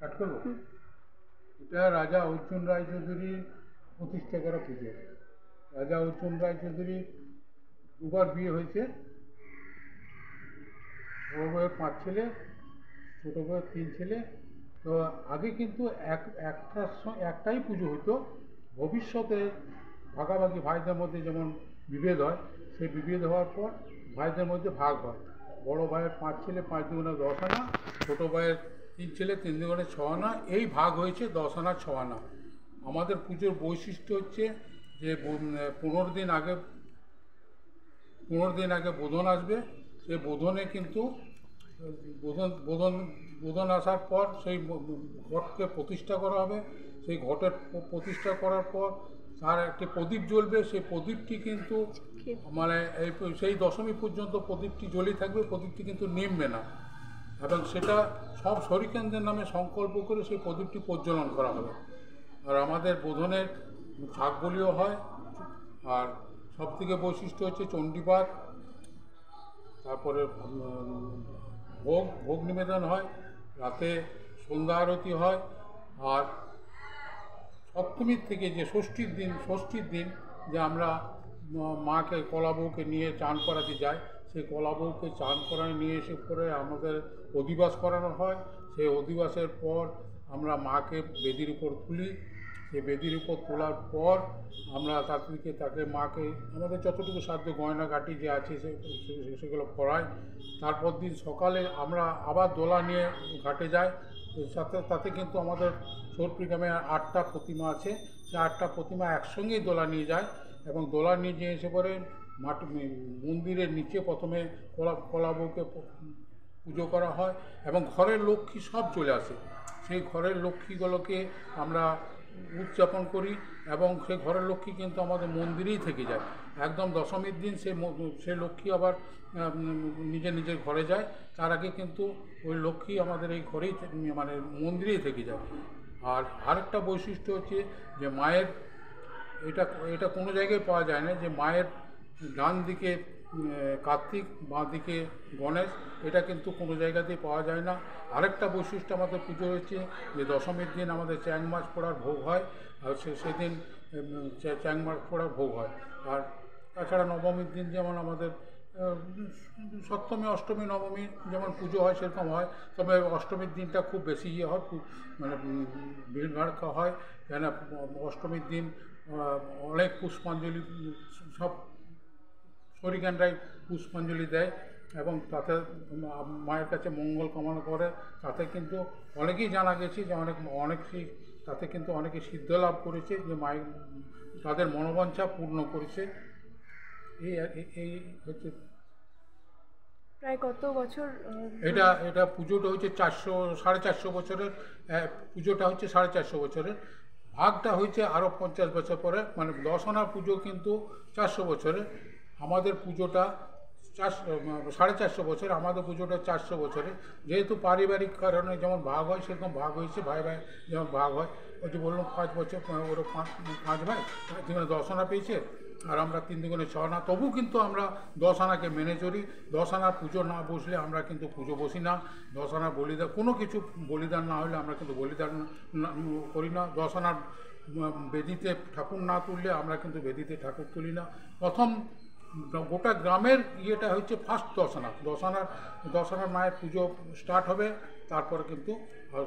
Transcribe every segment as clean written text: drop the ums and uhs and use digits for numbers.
Start করবো। এটা রাজা অর্জুন রায়চৌধুরী প্রতিষ্ঠা করা পুজো। রাজা অর্জুন রায়চৌধুরীর দুবার বিয়ে হয়েছে। বড় বউয়ের 5 ছেলে, ছোট বউয়ের 3 ছেলে। তো আগে কিন্তু একটাই পুজো হতো। ভবিষ্যতে ভাগাভাগি ভাইদের মধ্যে যেমন বিভেদ হয়, সেই বিভেদ হওয়ার পর ভাইদের মধ্যে ভাগ হয়। বড় ভাইয়ের 5 ছেলে, 5 দুগুণে 10 আনা, ছোটো ভাইয়ের 3 ছেলে, 3 দুগুণে 6 আনা, এই ভাগ হয়েছে 10 আনা 6 আনা। আমাদের পুজোর বৈশিষ্ট্য হচ্ছে যে 15 দিন আগে বোধন আসবে। সেই বোধনে কিন্তু বোধন আসার পর সেই ঘটকে প্রতিষ্ঠা করা হবে। সেই ঘটের প্রতিষ্ঠা করার পর তার একটি প্রদীপ জ্বলবে। সেই প্রদীপটি কিন্তু মানে সেই দশমী পর্যন্ত প্রদীপটি জ্বলেই থাকবে, প্রদীপটি কিন্তু নিমবে না। এবং সেটা সব শরিকেনদের নামে সংকল্প করে সেই প্রদীপটি প্রজ্বলন করা হবে। আর আমাদের বোধনের শাক বলিও হয়। আর সবথেকে বৈশিষ্ট্য হচ্ছে চণ্ডীপাঠ, তারপরে ভোগ নিবেদন হয়, রাতে সন্ধ্যা আরতি হয়। আর সপ্তমীর থেকে যে ষষ্ঠীর দিন যে আমরা মাকে কলা বউকে নিয়ে চান করাতে যাই, সেই কলা বউকে চান করায় নিয়ে এসে পরে আমাদের অধিবাস করানো হয়। সেই অধিবাসের পর আমরা মাকে বেদির উপর তুলি। সেই বেদির উপর তোলার পর আমরা তাকে মাকে আমাদের যতটুকু সাধ্য গয়নাগাটি যে আছে সেগুলো পরাই। তারপর দিন সকালে আমরা আবার দোলা নিয়ে ঘাটে যাই। তাতে কিন্তু আমাদের সোরপুর গ্রামে 8টা প্রতিমা আছে। সেই 8টা প্রতিমা একসঙ্গেই দোলা নিয়ে যায় এবং দোলা নিয়ে যেয়ে এসে পরে মন্দিরের নিচে প্রথমে কলা বউকে পুজো করা হয় এবং ঘরের লক্ষ্মী সব চলে আসে। সেই ঘরের লক্ষ্মীগুলোকে আমরা উদযাপন করি এবং সেই ঘরের লক্ষ্মী কিন্তু আমাদের মন্দিরেই থেকে যায়। একদম দশমীর দিন সে লক্ষ্মী আবার নিজের ঘরে যায়। তার আগে কিন্তু ওই লক্ষ্মী আমাদের এই ঘরেই মানে মন্দিরেই থেকে যায়। আর আরেকটা বৈশিষ্ট্য হচ্ছে যে মায়ের এটা কোনো জায়গায় পাওয়া যায় না, যে মায়ের ডান দিকে কার্তিক, বাঁ দিকে গণেশ, এটা কিন্তু কোনো জায়গাতেই পাওয়া যায় না। আরেকটা বৈশিষ্ট্য আমাদের পুজো হচ্ছে যে দশমীর দিন আমাদের চ্যাং মাছ পোড়ার ভোগ হয়। আর সেদিন চ্যাং মাছ পোড়ার ভোগ হয়। আর তাছাড়া নবমীর দিন যেমন আমাদের সপ্তমী, অষ্টমী, নবমী যেমন পুজো হয় সেরকম হয়। তবে অষ্টমীর দিনটা খুব বেশি হয়, খুব মানে ভিড়ভাড় হয়। কেন অষ্টমীর দিন অনেক পুষ্পাঞ্জলি, সব হরিগানরাই পুষ্পাঞ্জলি দেয় এবং তাতে মায়ের কাছে মঙ্গল কামনা করে। তাতে কিন্তু অনেকেই জানা গেছে যে অনেকেই তাতে কিন্তু অনেকে সিদ্ধ লাভ করেছে, যে মায়ের তাদের মনোবাঞ্ছা পূর্ণ করেছে। এই হচ্ছে প্রায় কত বছর এটা পুজোটা হচ্ছে 450 বছরের। পুজোটা হচ্ছে 450 বছরের। ভাগটা হয়েছে আরও 50 বছর পরে, মানে 10 আনার পুজো কিন্তু 400 বছরের। আমাদের পুজোটা 450 বছর, আমাদের পুজোটা 400 বছরের। যেহেতু পারিবারিক কারণে যেমন ভাগ হয় সেরকম ভাগ হয়েছে, ভাই যেমন ভাগ হয়। ওই যে বললাম 5 বছর, ওরা 5 ভাই, 10 আনা পেয়েছে। আর আমরা 3 দুগুণে 6 আনা। তবু কিন্তু আমরা 10 আনাকে মেনে চলি। 10 আনার পুজো না বসলে আমরা কিন্তু পুজো বসি না। 10 আনার বলিদান, কোনো কিছু বলিদান না হলে আমরা কিন্তু বলিদান করি না। 10 আনার বেদিতে ঠাকুর না তুললে আমরা কিন্তু বেদিতে ঠাকুর তুলি না। প্রথম গোটা গ্রামের ইয়েটা হচ্ছে ফার্স্ট 10 আনা। 10 আনার মায়ের পুজো স্টার্ট হবে, তারপরে কিন্তু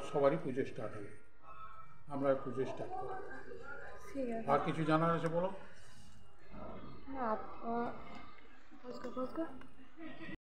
সবারই পুজো স্টার্ট হবে। আমরা পুজো স্টার্ট করি। আর কিছু জানার আছে বলো। না